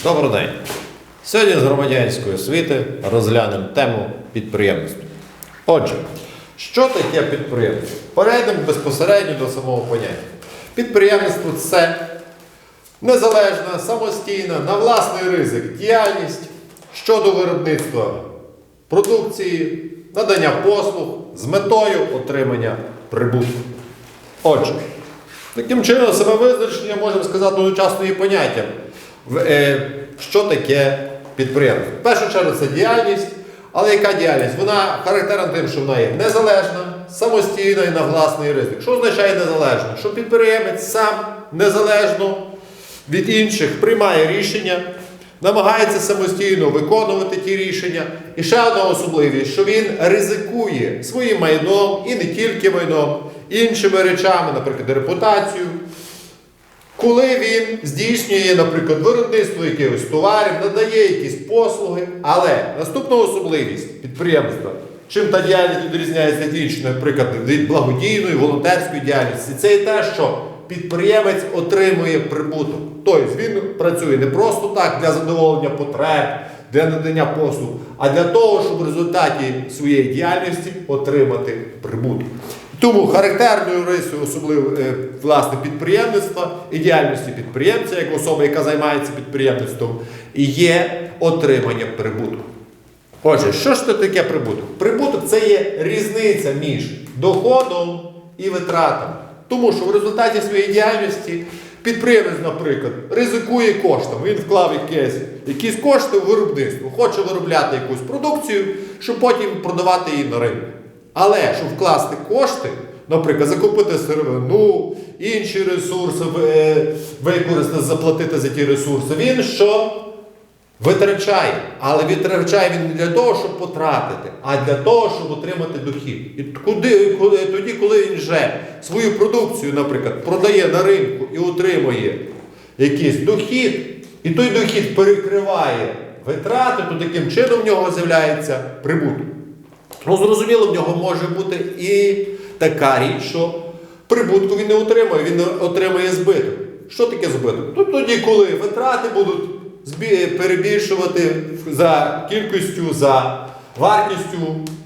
Добрий день! Сьогодні з громадянської освіти розглянемо тему підприємництва. Отже, що таке підприємство? Перейдемо безпосередньо до самого поняття. Підприємництво – це незалежна, самостійна, на власний ризик діяльність щодо виробництва продукції, надання послуг з метою отримання прибутку. Отже, таким чином самовизначення можемо сказати одночасно і поняттям. Що таке підприємство? В першу чергу це діяльність, але яка діяльність? Вона характерна тим, що вона є незалежна, самостійна і на власний ризик. Що означає незалежна? Що підприємець сам незалежно від інших приймає рішення, намагається самостійно виконувати ті рішення. І ще одна особливість, що він ризикує своїм майном і не тільки майном, іншими речами, наприклад, репутацією, коли він здійснює, наприклад, виробництво якихось товарів, надає якісь послуги. Але наступна особливість підприємства, чим та діяльність відрізняється від іншої, наприклад, від благодійної, волонтерської діяльності, це і те, що підприємець отримує прибуток. Тобто він працює не просто так для задоволення потреб, для надання послуг, а для того, щоб в результаті своєї діяльності отримати прибуток. Тому характерною рисою особливо власне підприємництва і діяльності підприємця, як особа, яка займається підприємництвом, є отримання прибутку. Отже, що ж це таке прибуток? Прибуток – це є різниця між доходом і витратами. Тому що в результаті своєї діяльності підприємець, наприклад, ризикує коштами. Він вклав якісь кошти у виробництво, хоче виробляти якусь продукцію, щоб потім продавати її на ринку. Але, щоб вкласти кошти, наприклад, закупити сировину, інші ресурси, використати, заплатити за ті ресурси, він що? Витрачає. Але витрачає він не для того, щоб потратити, а для того, щоб отримати дохід. І тоді, коли він вже свою продукцію, наприклад, продає на ринку і отримує якийсь дохід, і той дохід перекриває витрати, то таким чином в нього з'являється прибуток. Ну, зрозуміло, в нього може бути і така річ, що прибутку він не отримує, він отримує збиток. Що таке збиток? Тут тоді, коли витрати будуть перебільшувати за кількістю, за вартістю,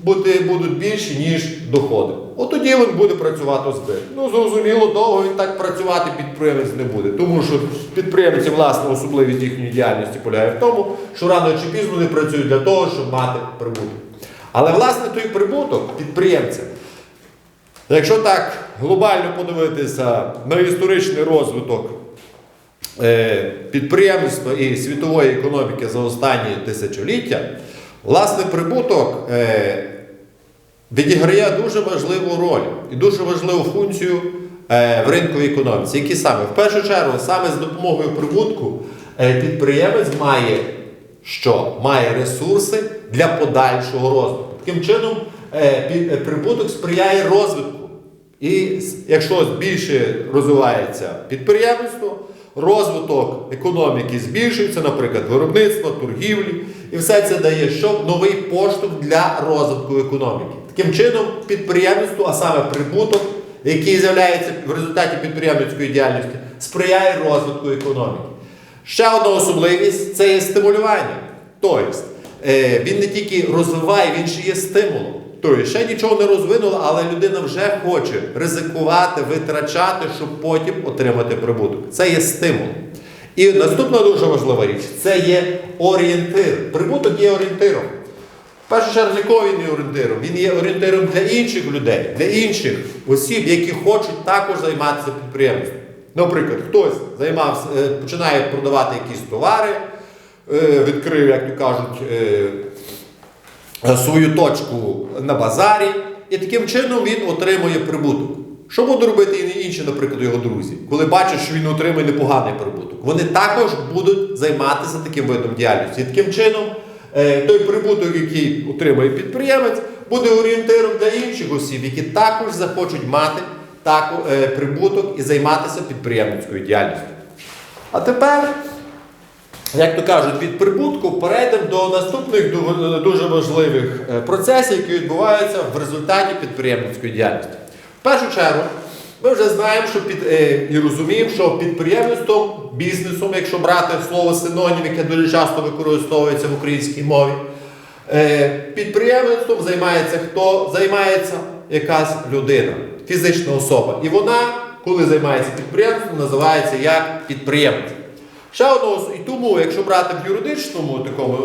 будуть більші, ніж доходи. От тоді він буде працювати у збиток. Ну, зрозуміло, довго він так працювати підприємець не буде. Тому що підприємці, власне, особливість їхньої діяльності полягає в тому, що рано чи пізно вони працюють для того, щоб мати прибуток. Але, власне, той прибуток підприємця, якщо так глобально подивитися на історичний розвиток підприємництва і світової економіки за останні тисячоліття, власне, прибуток відіграє дуже важливу роль і дуже важливу функцію в ринковій економіці. Які саме? В першу чергу, саме з допомогою прибутку підприємець має що? Має ресурси для подальшого розвитку. Таким чином, прибуток сприяє розвитку. І якщо більше розвивається підприємництво, розвиток економіки збільшується, наприклад, виробництва, торгівлі, і все це дає що? Новий поштовх для розвитку економіки. Таким чином, підприємництво, а саме прибуток, який з'являється в результаті підприємницької діяльності, сприяє розвитку економіки. Ще одна особливість – це є стимулювання. Тобто, він не тільки розвиває, він ще є стимулом. Тобто, ще нічого не розвинуло, але людина вже хоче ризикувати, витрачати, щоб потім отримати прибуток. Це є стимул. І наступна дуже важлива річ – це є орієнтир. Прибуток є орієнтиром. В першу чергу, для кого він є орієнтиром? Він є орієнтиром для інших людей, для інших осіб, які хочуть також займатися підприємством. Наприклад, хтось починає продавати якісь товари, відкрив, як то кажуть, свою точку на базарі, і таким чином він отримує прибуток. Що будуть робити і інші, наприклад, його друзі, коли бачать, що він отримує непоганий прибуток? Вони також будуть займатися таким видом діяльності. І таким чином той прибуток, який отримує підприємець, буде орієнтиром для інших осіб, які також захочуть мати прибуток і займатися підприємницькою діяльністю. А тепер, як то кажуть, від прибутку перейдемо до наступних дуже важливих процесів, які відбуваються в результаті підприємницької діяльності. В першу чергу, Ми вже знаємо, що і розуміємо, що підприємництвом, бізнесом, якщо брати слово синонім, яке дуже часто використовується в українській мові, підприємництвом займається хто? Займається якась людина, фізична особа. І вона, коли займається підприємством, називається як підприємець. Ще одного, і тому, якщо брати в юридичному, такому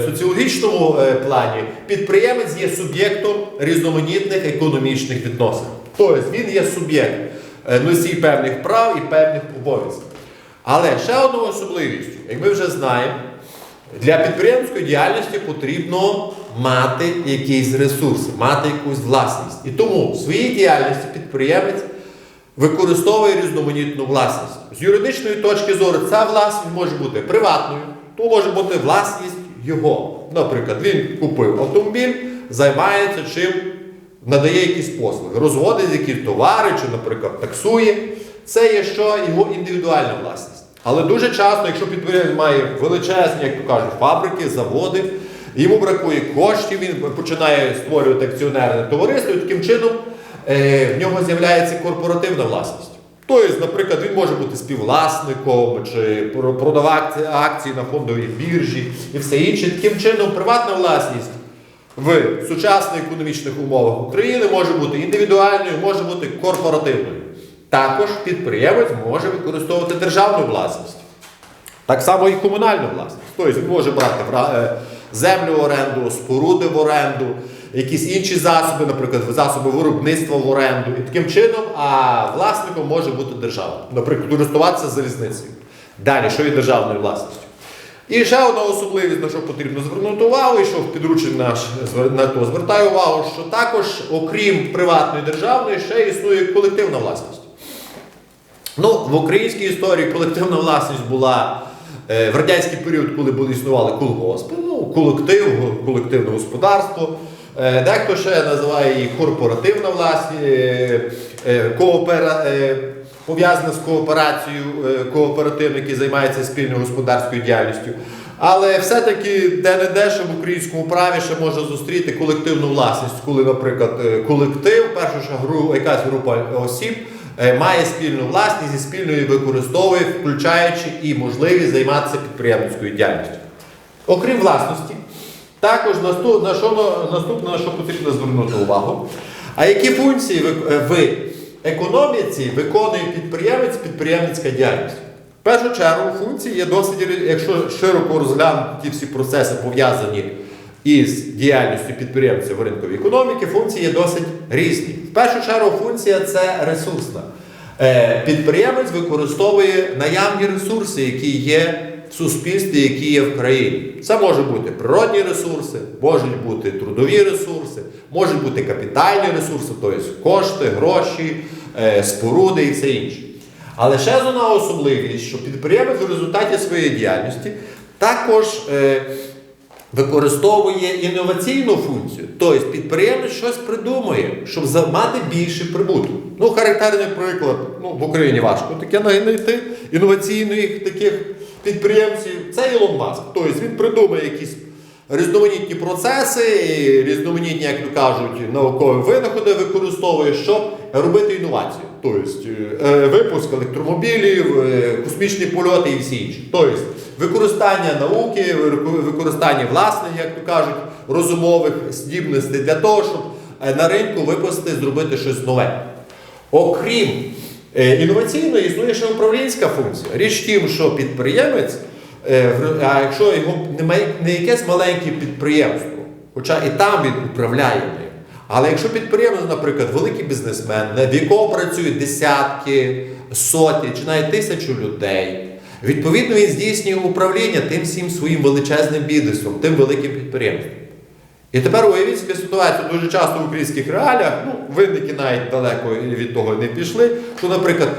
соціологічному плані, підприємець є суб'єктом різноманітних економічних відносин. Тобто він є суб'єкт носій певних прав і певних обов'язків. Але ще одною особливістю, як ми вже знаємо, для підприємницької діяльності потрібно мати якісь ресурси, мати якусь власність. І тому в своїй діяльності підприємець використовує різноманітну власність. З юридичної точки зору ця власність може бути приватною, то може бути власність його. Наприклад, він купив автомобіль, займається чим, надає якісь послуги, розводить якісь товари, чи, наприклад, таксує. Це є що? Його індивідуальна власність. Але дуже часто, якщо підприємець має величезні, як то кажуть, фабрики, заводи, йому бракує коштів, він починає створювати акціонерне товариство, і таким чином в нього з'являється корпоративна власність. Тобто, наприклад, він може бути співвласником, чи продавати акції на фондовій біржі і все інше. Таким чином, приватна власність в сучасних економічних умовах України може бути індивідуальною, може бути корпоративною. Також підприємець може використовувати державну власність. Так само і комунальну власність. Тобто він може брати землю в оренду, споруди в оренду, якісь інші засоби, наприклад, засоби виробництва в оренду. І таким чином, власником може бути держава. Наприклад, користуватися залізницею. Далі, що є державною власністю? І ще одна особливість, на що потрібно звернути увагу, і що в підручник наш на то звертає увагу, що також, окрім приватної державної, ще існує колективна власність. В українській історії колективна власність була в радянський період, коли існували колгоспи, колективне господарство. Дехто ще називає її корпоративна власність, пов'язана з кооперацією кооперативних, які займаються спільною господарською діяльністю. Але все-таки де-не-де, що в українському праві ще можна зустріти колективну власність, коли, наприклад, колектив, якась група осіб, має спільну власність і спільно її використовує, включаючи і можливість займатися підприємницькою діяльністю. Окрім власності, також наступне, на що потрібно звернути увагу, а які функції в економіці виконує підприємець, підприємницька діяльність. В першу чергу функції є досить, якщо широко розглянути ті всі процеси, пов'язані із діяльністю підприємців в ринковій економіці, функції є досить різні. В першу чергу функція – це ресурсна. Підприємець використовує наявні ресурси, які є в суспільстві, які є в країні. Це можуть бути природні ресурси, можуть бути трудові ресурси, можуть бути капітальні ресурси, тобто кошти, гроші, споруди і все інше. Але ще одна особливість, що підприємець в результаті своєї діяльності також використовує інноваційну функцію. Тобто підприємець щось придумує, щоб мати більше прибуток. Характерний приклад, в Україні важко таке знайти інноваційних таких підприємців, це Ілон Маск. Тобто він придумує якісь різноманітні процеси, різноманітні, як то кажуть, наукові винаходи використовує, щоб робити інновацію. Тобто випуск електромобілів, космічні польоти і всі інші. Тобто використання науки, використання власних, як то кажуть, розумових здібностей для того, щоб на ринку випустити, зробити щось нове. Окрім інноваційної, існує ще управлінська функція. Річ в тім, що підприємець, а якщо його не якесь маленьке підприємство, хоча і там він управляє ним, але якщо підприємець, наприклад, великий бізнесмен, в якого працюють десятки, сотні чи навіть тисячі людей, відповідно він здійснює управління тим всім своїм величезним бізнесом, тим великим підприємством. І тепер уявіть собі ситуацію, дуже часто в українських реаліях, винники навіть далеко від того не пішли, що, наприклад,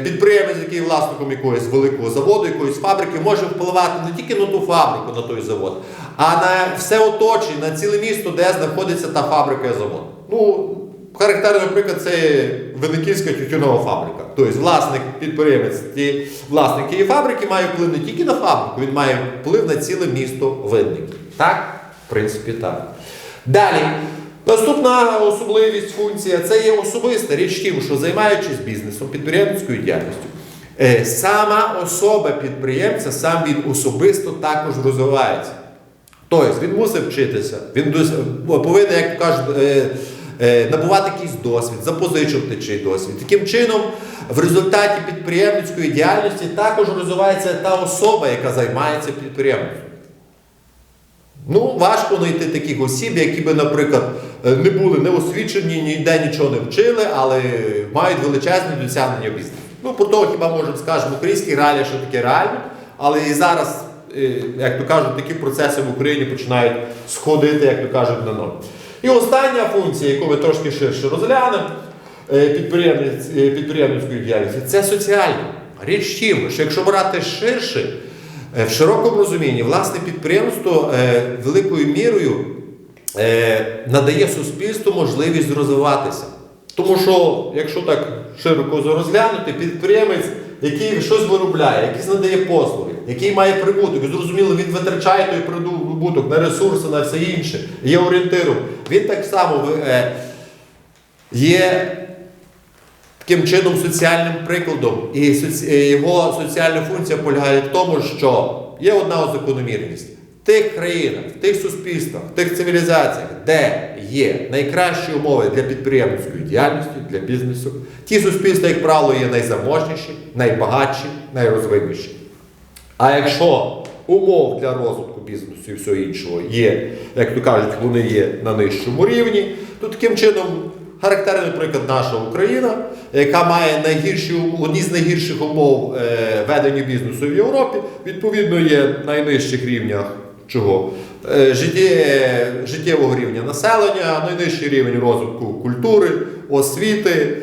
підприємець, який є власником якогось великого заводу, якоїсь фабрики, може впливати не тільки на ту фабрику, на той завод, а на все оточення, на ціле місто, де знаходиться та фабрика і завод. Характерний приклад – це Винниківська тютюнова фабрика. Тобто власник, підприємець, власник тієї фабрики має вплив не тільки на фабрику, він має вплив на ціле місто Винників. Так? В принципі, так. Далі, Наступна особливість, функція – це є особиста. Річ тим, що займаючись бізнесом, підприємницькою діяльністю, сама особа підприємця, сам він особисто також розвивається. Тобто він мусить вчитися, він повинен, як кажуть, набувати якийсь досвід, запозичувати чий досвід. Таким чином, в результаті підприємницької діяльності також розвивається та особа, яка займається підприємництвом. Ну, важко знайти таких осіб, які би, наприклад, не були не освічені, ніде нічого не вчили, але мають величезні досягнення в бізнесі. Ну, про того хіба можемо скажемо, в українській реалії, що таке реально, але і зараз, як то кажуть, такі процеси в Україні починають сходити, як то кажуть, на ноль. І остання функція, яку ми трошки ширше розглянемо, підприємницької діяльності, це соціальна. Річ тим, що якщо брати ширше, в широкому розумінні, власне, підприємство великою мірою надає суспільству можливість розвиватися. Тому що, якщо так широко розглянути, підприємець, який щось виробляє, який надає послуги, який має прибуток, і зрозуміло, він витрачає той прибуток на ресурси, на все інше, є орієнтиром, він так само є таким чином соціальним прикладом. І його соціальна функція полягає в тому, що є одна закономірність. В тих країнах, в тих суспільствах, в тих цивілізаціях, де є найкращі умови для підприємницької діяльності, для бізнесу, ті суспільства, як правило, є найзаможніші, найбагатші, найрозвинніші. А якщо умов для розвитку бізнесу і всього іншого є, як то кажуть, вони є на нижчому рівні, то таким чином характерний приклад наша Україна, яка має одні з найгірших умов ведення бізнесу в Європі, відповідно є на найнижчих рівнях чого? Життєвого рівня населення, найнижчий рівень розвитку культури, освіти.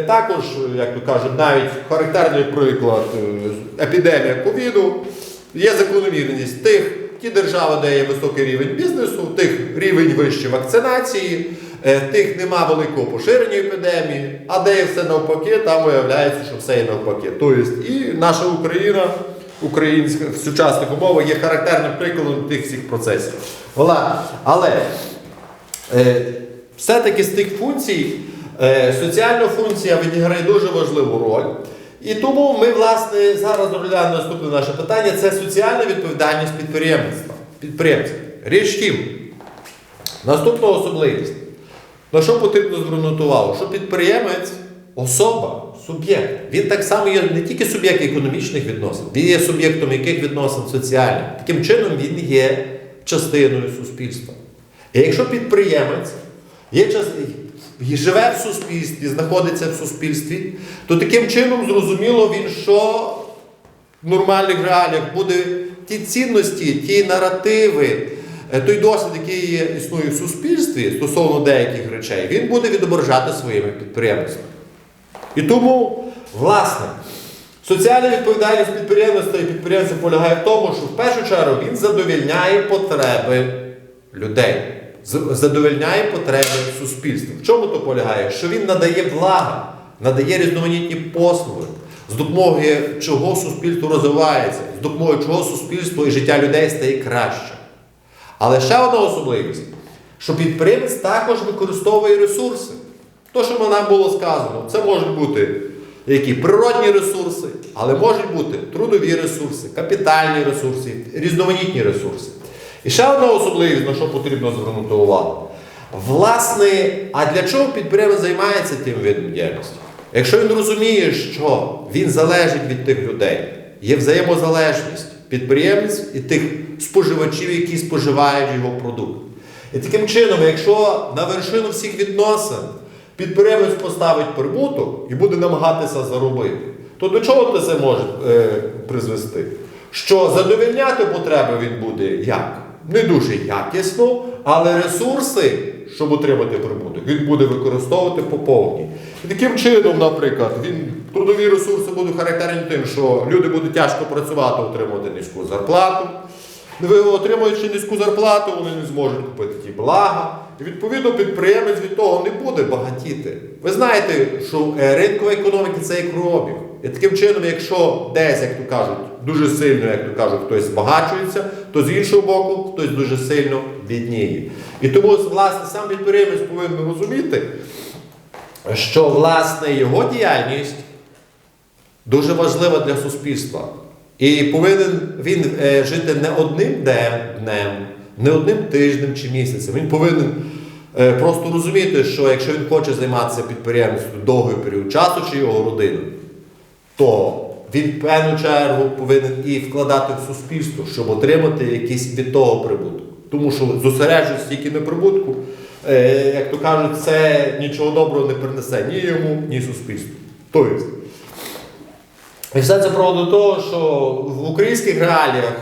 Також, як то кажуть, навіть характерний приклад епідемія ковіду, є закономірність ті держави, де є високий рівень бізнесу, тих рівень вищої вакцинації, тих нема великого поширення епідемії, а де є все навпаки, там виявляється, що все є навпаки. Тобто і наша Україна, українська в сучасних умовах є характерним прикладом тих всіх процесів. Але все-таки з тих функцій соціальна функція відіграє дуже важливу роль. І тому ми, власне, зараз розглядаємо наступне наше питання – це соціальна відповідальність підприємців. Річ тим, наступна особливість, на що потрібно звернути увагу, що підприємець – особа, суб'єкт. Він так само є не тільки суб'єкт економічних відносин, він є суб'єктом яких відносин соціальних. Таким чином він є частиною суспільства. І якщо підприємець живе в суспільстві, знаходиться в суспільстві, то таким чином, зрозуміло, він що в нормальних реаліях буде ті цінності, ті наративи, той досвід, який існує в суспільстві стосовно деяких речей, він буде відображати своїми підприємствами. І тому, власне, соціальна відповідальність підприємництва і підприємця полягає в тому, що в першу чергу він задовольняє потреби людей, задовольняє потреби суспільства. В чому то полягає? Що він надає блага, надає різноманітні послуги, з допомогою чого суспільство розвивається, з допомогою чого суспільство і життя людей стає краще. Але ще одна особливість, що підприємець також використовує ресурси. То, що нам було сказано, це можуть бути які природні ресурси, але можуть бути трудові ресурси, капітальні ресурси, різноманітні ресурси. І ще одна особливість, на що потрібно звернути увагу. Власне, а для чого підприємець займається тим видом діяльності? Якщо він розуміє, що він залежить від тих людей, є взаємозалежність підприємець і тих споживачів, які споживають його продукт. І таким чином, якщо на вершину всіх відносин підприємець поставить прибуток і буде намагатися заробити, то до чого це може призвести? Що задовольняти потреби він буде як? Не дуже якісно, але ресурси, щоб отримати прибуток, він буде використовувати по повній. І таким чином, наприклад, трудові ресурси будуть характерні тим, що люди будуть тяжко працювати, отримувати низьку зарплату. Отримуючи низьку зарплату, вони не зможуть купити ті блага. І відповідно підприємець від того не буде багатіти. Ви знаєте, що ринкова економіка – це як кровообіг. І таким чином, якщо десь, як то кажуть, дуже сильно, як то кажуть, хтось збагачується, то то з іншого боку хтось дуже сильно бідніє. І тому, власне, сам підприємець повинен розуміти, що, власне, його діяльність дуже важлива для суспільства. І повинен він жити не одним днем, не одним тижнем чи місяцем. Він повинен просто розуміти, що якщо він хоче займатися підприємництвом довгий період часу чи його родина, то він в певну чергу повинен і вкладати в суспільство, щоб отримати якийсь від того прибуток. Тому що зосереджується тільки на прибутку, як то кажуть, це нічого доброго не принесе ні йому, ні суспільству. Тобто, і все це приводить до того, що в українських реаліях,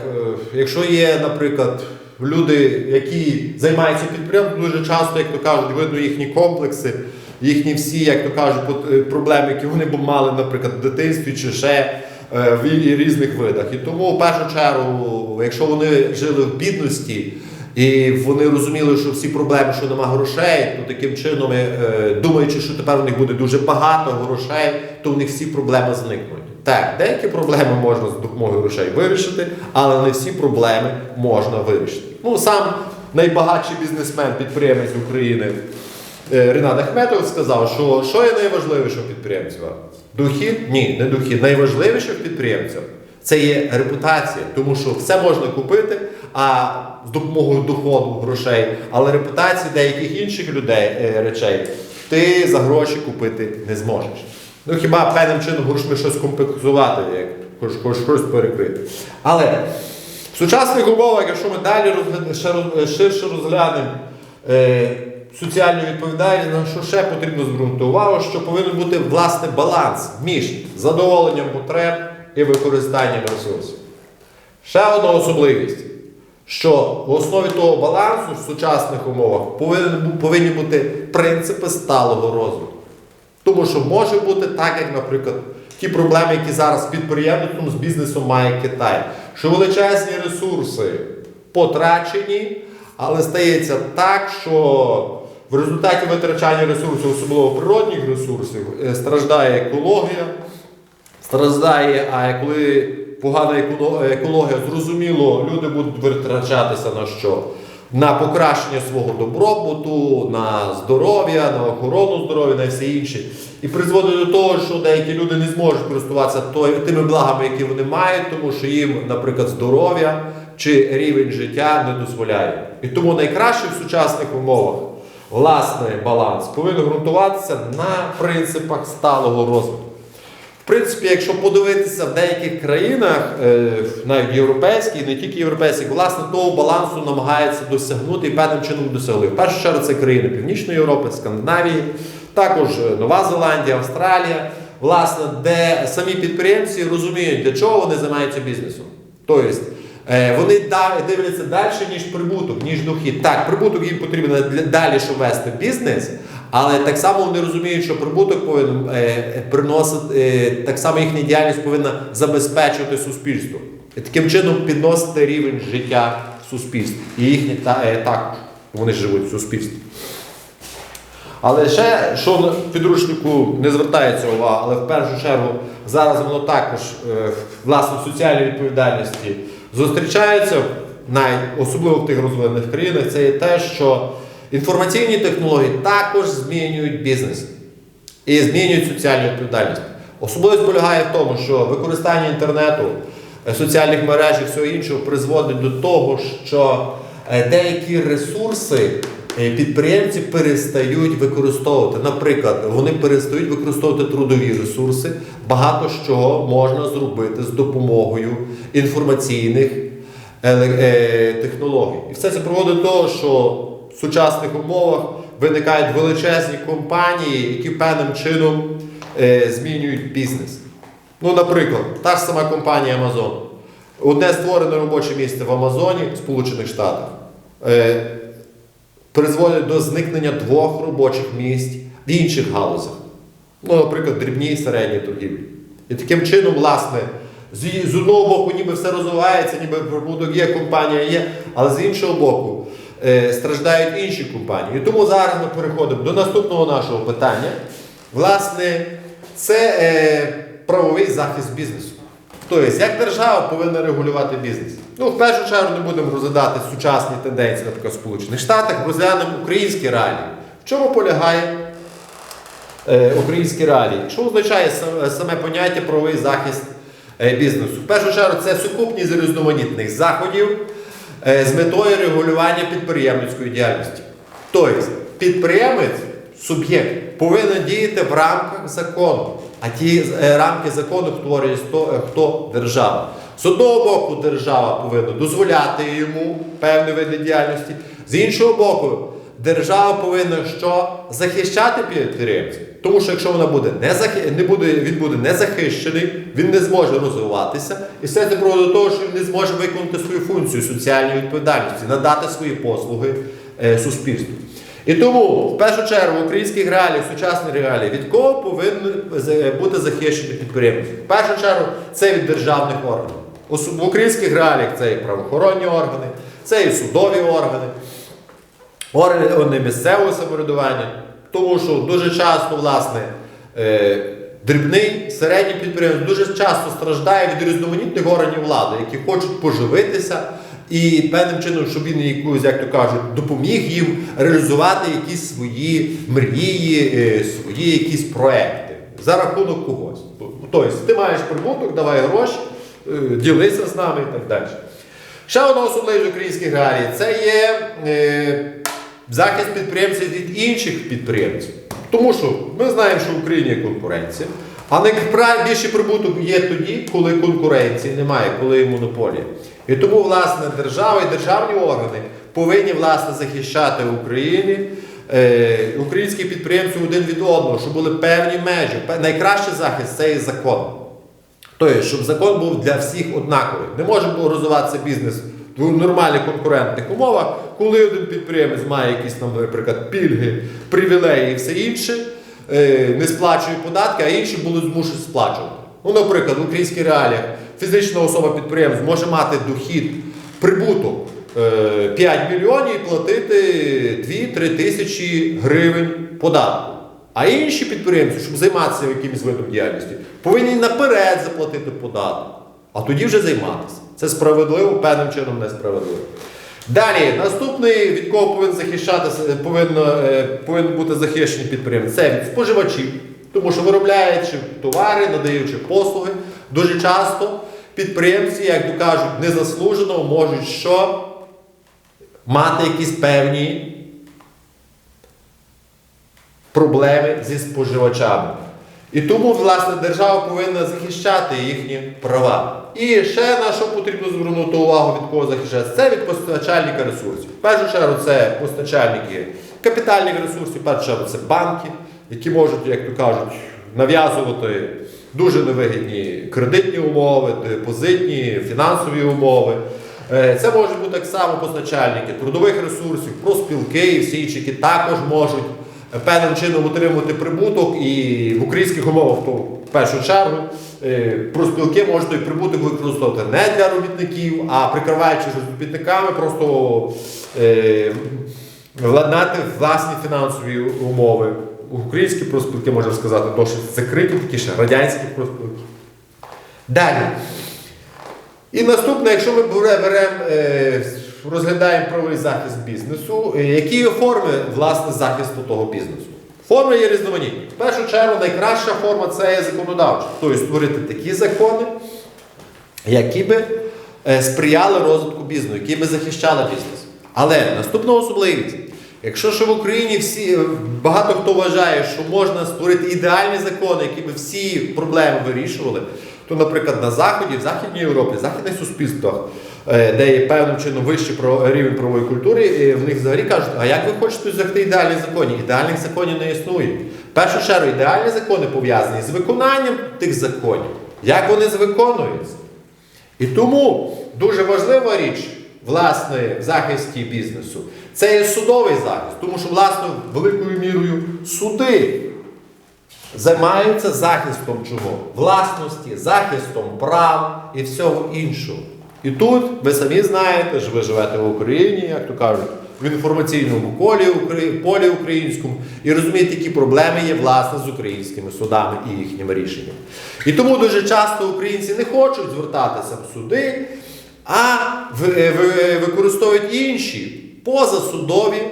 якщо є, наприклад, люди, які займаються підприємством, дуже часто, як то кажуть, видно їхні комплекси, їхні всі, як то кажуть, проблеми, які вони б мали, наприклад, в дитинстві чи ще в різних видах. І тому, в першу чергу, якщо вони жили в бідності, і вони розуміли, що всі проблеми, що нема грошей, то таким чином, думаючи, що тепер у них буде дуже багато грошей, то у них всі проблеми зникнуть. Так, деякі проблеми можна з допомогою грошей вирішити, але не всі проблеми можна вирішити. Ну, сам найбагатший бізнесмен, підприємець України Рінат Ахметов сказав, що є найважливіше в підприємців? Дохід? Ні, не дохід. Найважливіше в підприємців – це є репутація, тому що все можна купити, а з допомогою доходу, грошей, але репутації деяких інших людей, речей, ти за гроші купити не зможеш. Ну, хіба певним чином грошми щось компенсувати, як щось перекрити. Але в сучасних умовах, якщо ми далі ширше розглянемо соціальну відповідальність, на що ще потрібно звернути увагу, що повинен бути, власне, баланс між задоволенням потреб і використанням ресурсів. Ще одна особливість, що в основі того балансу в сучасних умовах повинні бути принципи сталого розвитку. Тому що може бути так, як, наприклад, ті проблеми, які зараз з підприємництвом, з бізнесом має Китай. Що величезні ресурси потрачені, але стається так, що в результаті витрачання ресурсів, особливо природних ресурсів, страждає екологія, а коли погана екологія, зрозуміло, люди будуть витрачатися на що? На покращення свого добробуту, на здоров'я, на охорону здоров'я, на все інше. І призводить до того, що деякі люди не зможуть користуватися тими благами, які вони мають, тому що їм, наприклад, здоров'я чи рівень життя не дозволяє. І тому найкраще в сучасних умовах власний баланс повинен ґрунтуватися на принципах сталого розвитку. В принципі, якщо подивитися в деяких країнах, навіть європейських, не тільки європейських, власне, того балансу намагаються досягнути і певним чином досягли. В першу чергу це країни Північної Європи, Скандинавії, також Нова Зеландія, Австралія, власне, де самі підприємці розуміють, для чого вони займаються бізнесом. Тобто, вони дивляться далі, ніж прибуток, ніж дохід. Так, прибуток їм потрібен далі, щоб вести бізнес, але так само вони розуміють, що прибуток повинен приносити, так само їхня діяльність повинна забезпечувати суспільство. І таким чином підносити рівень життя в суспільстві. І їхні також, вони живуть в суспільстві. Але ще, що в підручнику не звертається увага, але в першу чергу зараз воно також, власне, в соціальній відповідальності зустрічається, особливо в тих розвинених країнах, це є те, що інформаційні технології також змінюють бізнес і змінюють соціальну відповідальність. Особливість полягає в тому, що використання інтернету, соціальних мереж і всього іншого призводить до того, що деякі ресурси підприємці перестають використовувати. Наприклад, вони перестають використовувати трудові ресурси, багато з чого можна зробити з допомогою інформаційних технологій. І все це приводить до того, що в сучасних умовах виникають величезні компанії, які певним чином змінюють бізнес. Ну, наприклад, та ж сама компанія Amazon. Одне створене робоче місце в Амазоні, в Сполучених Штатах, призводить до зникнення 2 робочих місць в інших галузях. Ну, наприклад, дрібній і середній торгівлі. І таким чином, власне, з одного боку ніби все розвивається, ніби прибуток є, компанія є, але з іншого боку страждають інші компанії. І тому зараз ми переходимо до наступного нашого питання. Власне, це правовий захист бізнесу. Тобто, як держава повинна регулювати бізнес? Ну, в першу чергу не будемо розглядати сучасні тенденції, наприклад, в Сполучених Штатах, розглянемо українські реалії. В чому полягає українські реалії? Що означає саме поняття правовий захист бізнесу? В першу чергу це сукупність різноманітних заходів з метою регулювання підприємницької діяльності. Тобто, підприємець, суб'єкт, повинен діяти в рамках закону. А ті рамки закону створює хто? Держава. З одного боку, держава повинна дозволяти йому певні види діяльності. З іншого боку, держава повинна що? Захищати підприємців. Тому що якщо вона він буде незахищений, він не зможе розвиватися. І все це приводить до того, що він не зможе виконати свою функцію соціальної відповідальності, надати свої послуги суспільству. І тому, в першу чергу, в українських реаліях, в сучасних реаліях, від кого повинен бути захищений підприємець? В першу чергу, це від державних органів. В українських реаліях це і правоохоронні органи, це і судові органи місцевого самоврядування. Тому що дуже часто, власне, дрібний, середній підприємець дуже часто страждає від різноманітних органів влади, які хочуть поживитися, і певним чином, щоб він якусь, як то кажуть, допоміг їм реалізувати якісь свої мрії, свої якісь проекти за рахунок когось. Тобто, ти маєш прибуток, давай гроші, ділися з нами і так далі. Ще одна особливість українських реалій – це є захист підприємців від інших підприємців. Тому що ми знаємо, що в Україні є конкуренція, а найбільший прибуток є тоді, коли конкуренції немає, коли є монополія. І тому, власне, держава і державні органи повинні, власне, захищати в Україні українських підприємців один від одного, щоб були певні межі. Найкращий захист – це є закон. Тобто, щоб закон був для всіх однаковий. Не може розвиватися бізнес в нормальних конкурентних умовах, коли один підприємець має якісь, наприклад, пільги, привілеї і все інше, не сплачує податки, а інші будуть змушені сплачувати. Ну, наприклад, в українських реаліях фізична особа-підприємець може мати дохід, прибуток 5 мільйонів і платити 2-3 тисячі гривень податку. А інші підприємці, щоб займатися якимось видом діяльності, повинні наперед заплатити податок, а тоді вже займатися. Це справедливо, певним чином несправедливо. Далі, наступний, від кого повинен бути захищений підприємець, це від споживачів. Тому що виробляючи товари, надаючи послуги, дуже часто підприємці, як то кажуть, незаслужено можуть що? Мати якісь певні проблеми зі споживачами. І тому, власне, держава повинна захищати їхні права. І ще на що потрібно звернути увагу, від кого захищати, це від постачальника ресурсів. В першу чергу це постачальники капітальних ресурсів, в першу чергу це банки, які можуть, як то кажуть, нав'язувати дуже невигідні кредитні умови, депозитні, фінансові умови. Це можуть бути так само постачальники трудових ресурсів, профспілки і всі інші, які також можуть певним чином отримувати прибуток, і в українських умовах, то в першу чергу, профспілки можуть той прибуток використовувати не для робітників, а прикриваючись робітниками, просто владнати власні фінансові умови. Українські профспілки, можна сказати, досить закриті, такі ще радянські профспілки. Далі. І наступне, якщо ми розглядаємо правовий захист бізнесу, які є форми, власне, захисту того бізнесу? Форми є різноманітні. В першу чергу, найкраща форма – це є законодавча. Тобто створити такі закони, які би сприяли розвитку бізнесу, які би захищали бізнес. Але наступна особливість. Якщо ж в Україні багато хто вважає, що можна створити ідеальні закони, які б всі проблеми вирішували, то, наприклад, на Заході, в Західній Європі, в західних суспільствах, де є певним чином вищий рівень правової культури, в них взагалі кажуть, а як ви хочете досягти ідеальних законів? Ідеальних законів не існує. В першу чергу, ідеальні закони пов'язані з виконанням тих законів. Як вони виконуються? І тому дуже важлива річ, власне, в захисті бізнесу, це є судовий захист. Тому що, власне, великою мірою суди займаються захистом чого? Власності, захистом прав і всього іншого. І тут, ви самі знаєте, що ви живете в Україні, як то кажуть, в інформаційному полі українському і розуміти, які проблеми є власне з українськими судами і їхніми рішеннями. І тому дуже часто українці не хочуть звертатися в суди, а використовують інші позасудові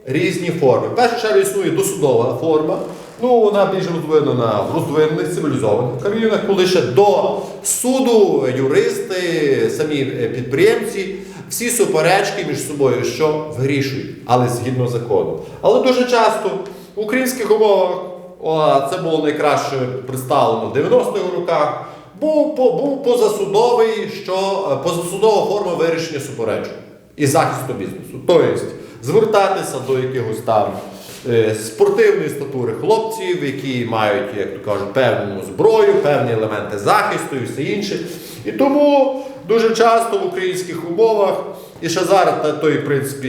різні форми. В першу чергу існує досудова форма. Вона більш розвинена в розвинених цивілізованих країнах, коли ще до суду юристи, самі підприємці, всі суперечки між собою, що вирішують, але згідно закону. Але дуже часто в українських умовах, це було найкраще представлено в 90-х роках, був позасудова форма вирішення суперечок і захисту бізнесу. Тобто звертатися до якихось там спортивної статури хлопців, які мають, як то кажуть, певну зброю, певні елементи захисту і все інше. І тому дуже часто в українських умовах, і ще зараз в принципі,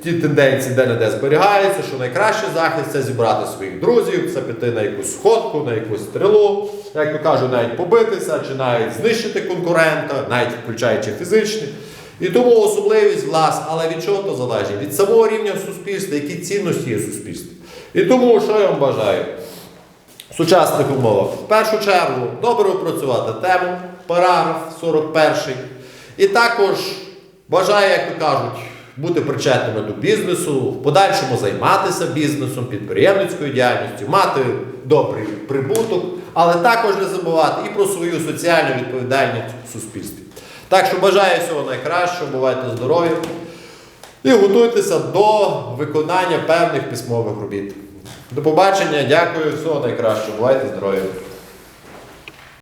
ті тенденції де-не-де зберігаються, що найкращий захист – це зібрати своїх друзів, це піти на якусь сходку, на якусь стрілу, як то кажуть, навіть побитися, чи навіть знищити конкурента, навіть включаючи фізичний. І тому особливість але від чого то залежить? Від самого рівня суспільства, які цінності є в суспільстві. І тому, що я вам бажаю в сучасних умовах? В першу чергу, добре опрацювати тему, параграф 41. І також бажаю, як то кажуть, бути причетними до бізнесу, в подальшому займатися бізнесом, підприємницькою діяльністю, мати добрий прибуток, але також не забувати і про свою соціальну відповідальність в суспільстві. Так що бажаю всього найкращого, бувайте здорові і готуйтеся до виконання певних письмових робіт. До побачення, дякую, всього найкращого, бувайте здорові.